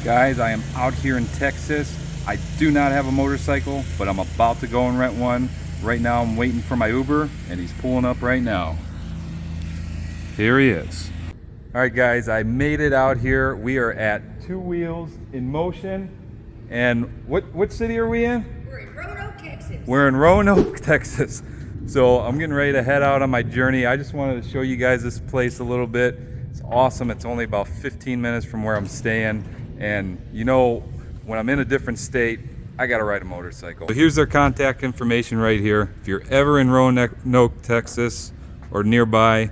Guys, I am out here in Texas. I do not have a motorcycle, but I'm about to go and rent one. Right now I'm waiting for my Uber, and he's pulling up right now. Here he is. All right guys, I made it out here. We are at Two Wheels in Motion. And what city are we in? We're in Roanoke, Texas. We're in Roanoke, Texas. So I'm getting ready to head out on my journey. I just wanted to show you guys this place a little bit. It's awesome. It's only about 15 minutes from where I'm staying. And you know, when I'm in a different state, I gotta ride a motorcycle. So here's their contact information right here. If you're ever in Roanoke, Texas or nearby,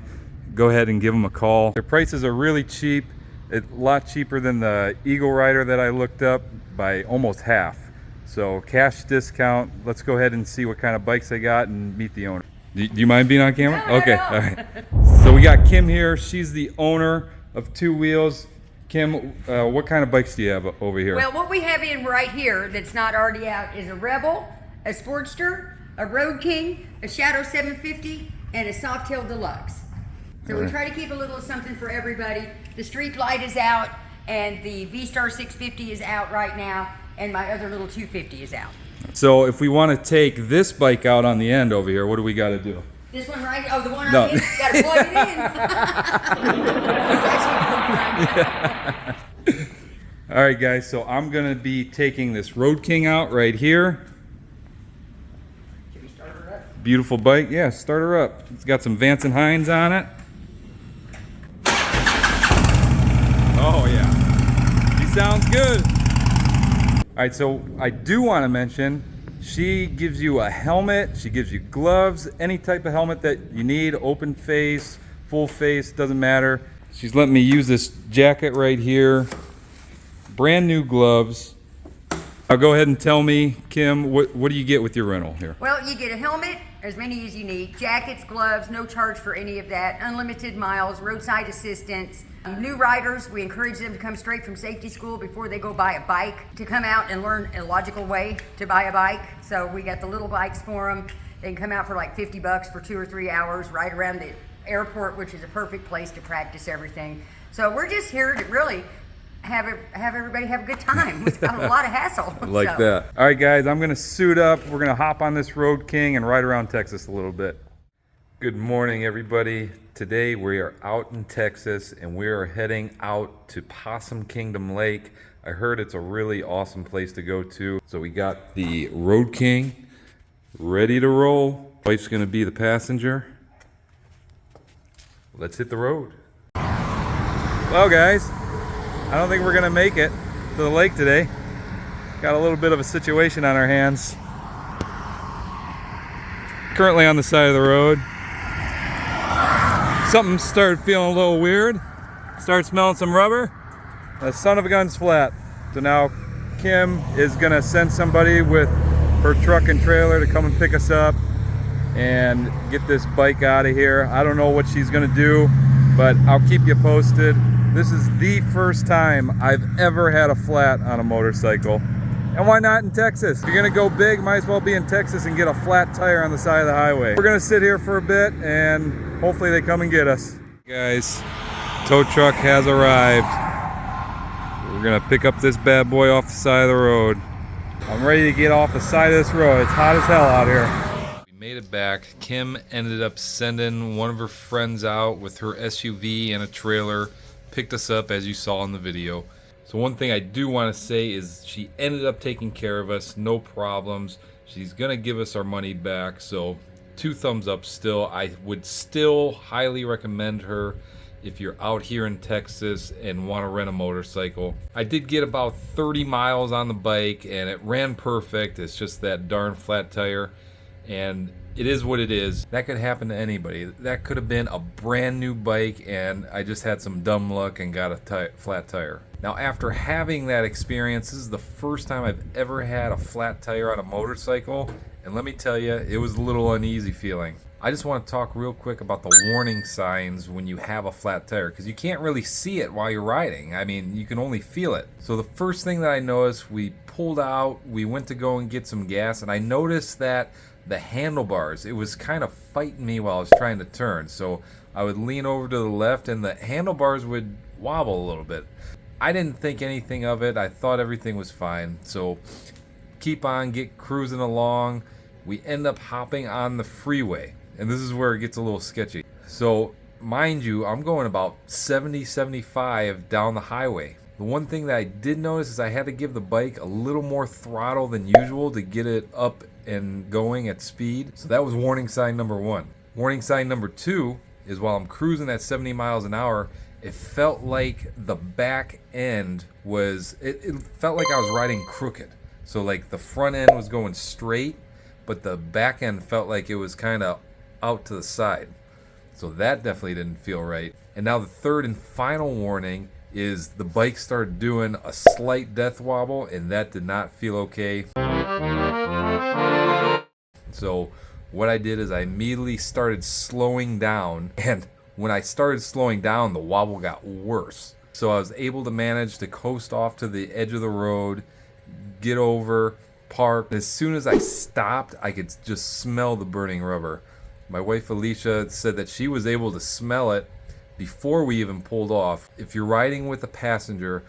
go ahead and give them a call. Their prices are really cheap. It's a lot cheaper than the Eagle Rider that I looked up by almost half. So cash discount. Let's go ahead and see what kind of bikes they got and meet the owner. Do you mind being on camera? No, okay, no. all right. So we got Kim here. She's the owner of Two Wheels. Kim, what kind of bikes do you have over here? Well, what we have in right here that's not already out is a Rebel, a Sportster, a Road King, a Shadow 750, and a Softail Deluxe. So we try to keep a little of something for everybody. The Street Light is out, and the V-Star 650 is out right now, and my other little 250 is out. So if we want to take this bike out on the end over here, what do we got to do? This one right, oh, the one on No. the end, you gotta plug it in. All right guys, so I'm gonna be taking this Road King out right here. Should we start her up? Beautiful bike. Yeah, start her up. It's got some Vance and Hines on it. Oh yeah, she sounds good. All right, so I do want to mention, she gives you a helmet, she gives you gloves, any type of helmet that you need, open face, full face, doesn't matter. She's letting me use this jacket right here. Brand new gloves. Now go ahead and tell me, Kim, what do you get with your rental here? Well, you get a helmet, as many as you need, jackets, gloves, no charge for any of that, unlimited miles, roadside assistance. New riders, we encourage them to come straight from safety school before they go buy a bike, to come out and learn a logical way to buy a bike. So we got the little bikes for them. They can come out for like $50 for 2 or 3 hours, ride around the airport, which is a perfect place to practice everything. So we're just here to really have everybody have a good time without a lot of hassle. Like So, that. All right, guys, I'm gonna suit up. We're gonna hop on this Road King and ride around Texas a little bit. Good morning, everybody. Today we are out in Texas and we are heading out to Possum Kingdom Lake. I heard it's a really awesome place to go to. So we got the Road King ready to roll. Wife's gonna be the passenger. Let's hit the road. Well, guys, I don't think we're gonna make it to the lake today. Got a little bit of a situation on our hands. Currently on the side of the road. Something started feeling a little weird. Started smelling some rubber. The son of a gun's flat. So now Kim is gonna send somebody with her truck and trailer to come and pick us up and get this bike out of here. I don't know what she's gonna do, but I'll keep you posted. This is the first time I've ever had a flat on a motorcycle. And why not in Texas? If you're gonna go big, might as well be in Texas and get a flat tire on the side of the highway. We're gonna sit here for a bit and hopefully they come and get us. Guys, tow truck has arrived. We're gonna pick up this bad boy off the side of the road. I'm ready to get off the side of this road. It's hot as hell out here. We made it back. Kim ended up sending one of her friends out with her SUV and a trailer. Picked us up as you saw in the video. So one thing I do want to say is she ended up taking care of us, no problems. She's gonna give us our money back, so 2 thumbs up still. I would still highly recommend her if you're out here in Texas and want to rent a motorcycle. I did get about 30 miles on the bike and it ran perfect. It's just that darn flat tire, and it is what it is. That could happen to anybody. That could have been a brand new bike and I just had some dumb luck and got a flat tire. Now after having that experience, this is the first time I've ever had a flat tire on a motorcycle, and let me tell you, it was a little uneasy feeling. I just want to talk real quick about the warning signs when you have a flat tire, because you can't really see it while you're riding. I mean, you can only feel it. So the first thing that I noticed, we pulled out, we went to go and get some gas, and I noticed that the handlebars, it was kind of fighting me while I was trying to turn. So I would lean over to the left and the handlebars would wobble a little bit. I didn't think anything of it. I thought everything was fine. So keep on, get cruising along. We end up hopping on the freeway, and this is where it gets a little sketchy. So mind you, I'm going about 70, 75 down the highway. The one thing that I did notice is I had to give the bike a little more throttle than usual to get it up and going at speed. So that was warning sign number 1. Warning sign number 2 is while I'm cruising at 70 miles an hour, it felt like the back end was, it felt like I was riding crooked. So like the front end was going straight, but the back end felt like it was kind of out to the side. So that definitely didn't feel right. And now the third and final warning is the bike started doing a slight death wobble, and that did not feel okay. So what I did is I immediately started slowing down, and when I started slowing down, the wobble got worse. So I was able to manage to coast off to the edge of the road, get over, park. As soon as I stopped, I could just smell the burning rubber. My wife Alicia said that she was able to smell it before we even pulled off. If you're riding with a passenger,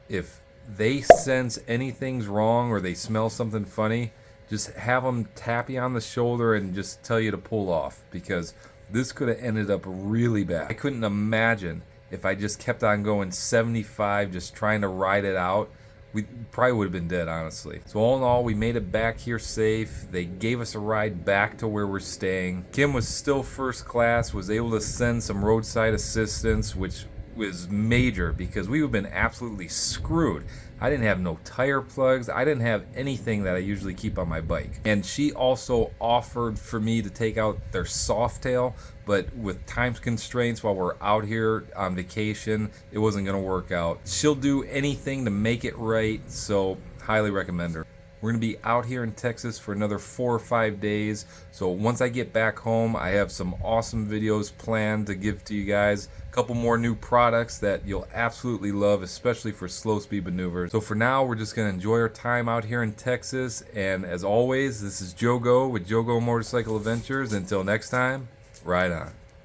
if they sense anything's wrong or they smell something funny, just have them tap you on the shoulder and just tell you to pull off, because this could have ended up really bad. I couldn't imagine if I just kept on going 75, just trying to ride it out. We probably would have been dead, honestly. So all in all, we made it back here safe. They gave us a ride back to where we're staying. Kim was still first class, was able to send some roadside assistance, which was major because we would have been absolutely screwed. I didn't have no tire plugs. I didn't have anything that I usually keep on my bike. And she also offered for me to take out their Softail, but with time constraints while we're out here on vacation, it wasn't gonna work out. She'll do anything to make it right, so highly recommend her. We're gonna be out here in Texas for another 4 or 5 days. So once I get back home, I have some awesome videos planned to give to you guys. A couple more new products that you'll absolutely love, especially for slow speed maneuvers. So for now, we're just gonna enjoy our time out here in Texas. And as always, this is Jogo with Jogo Motorcycle Adventures. Until next time, ride on.